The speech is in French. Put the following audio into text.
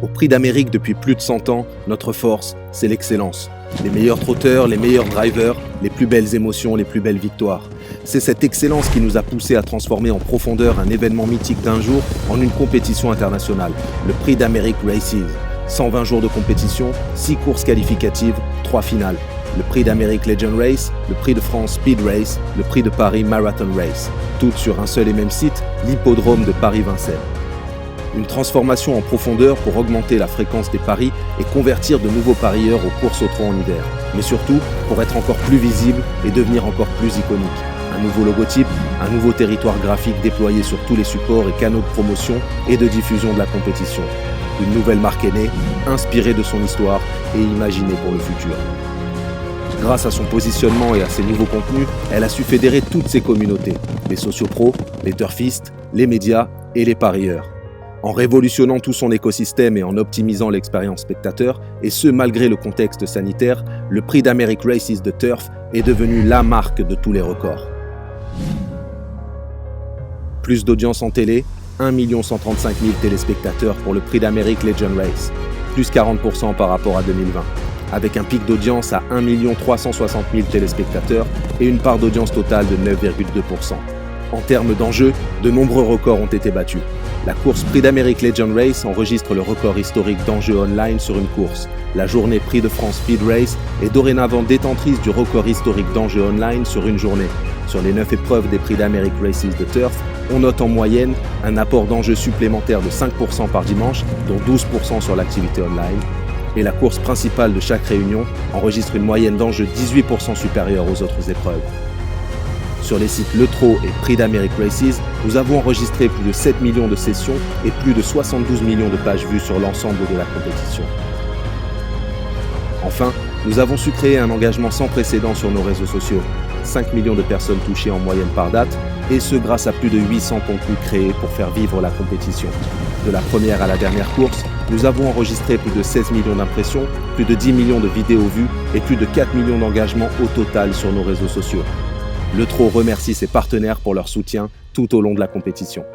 Au Prix d'Amérique depuis plus de 100 ans, notre force, c'est l'excellence. Les meilleurs trotteurs, les meilleurs drivers, les plus belles émotions, les plus belles victoires. C'est cette excellence qui nous a poussé à transformer en profondeur un événement mythique d'un jour en une compétition internationale, le Prix d'Amérique Races. 120 jours de compétition, 6 courses qualificatives, 3 finales. Le Prix d'Amérique Legend Race, le Prix de France Speed Race, le Prix de Paris Marathon Race. Toutes sur un seul et même site, l'hippodrome de Paris-Vincennes. Une transformation en profondeur pour augmenter la fréquence des paris et convertir de nouveaux parieurs aux courses au trot en hiver. Mais surtout, pour être encore plus visible et devenir encore plus iconique. Un nouveau logotype, un nouveau territoire graphique déployé sur tous les supports et canaux de promotion et de diffusion de la compétition. Une nouvelle marque est née, inspirée de son histoire et imaginée pour le futur. Grâce à son positionnement et à ses nouveaux contenus, elle a su fédérer toutes ses communautés, les sociopros, les turfistes, les médias et les parieurs. En révolutionnant tout son écosystème et en optimisant l'expérience spectateur, et ce malgré le contexte sanitaire, le Prix d'Amérique Races de Turf est devenu la marque de tous les records. Plus d'audience en télé, 1 135 000 téléspectateurs pour le Prix d'Amérique Legend Race, plus 40% par rapport à 2020, avec un pic d'audience à 1 360 000 téléspectateurs et une part d'audience totale de 9,2%. En termes d'enjeux, de nombreux records ont été battus. La course Prix d'Amérique Legend Race enregistre le record historique d'enjeux online sur une course. La journée Prix de France Speed Race est dorénavant détentrice du record historique d'enjeux online sur une journée. Sur les 9 épreuves des Prix d'Amérique Races de Turf, on note en moyenne un apport d'enjeux supplémentaires de 5% par dimanche, dont 12% sur l'activité online. Et la course principale de chaque réunion enregistre une moyenne d'enjeux 18% supérieure aux autres épreuves. Sur les sites Le Trot et Prix d'Amérique Races, nous avons enregistré plus de 7 millions de sessions et plus de 72 millions de pages vues sur l'ensemble de la compétition. Enfin, nous avons su créer un engagement sans précédent sur nos réseaux sociaux. 5 millions de personnes touchées en moyenne par date, et ce grâce à plus de 800 contenus créés pour faire vivre la compétition. De la première à la dernière course, nous avons enregistré plus de 16 millions d'impressions, plus de 10 millions de vidéos vues et plus de 4 millions d'engagements au total sur nos réseaux sociaux. Le Trot remercie ses partenaires pour leur soutien tout au long de la compétition.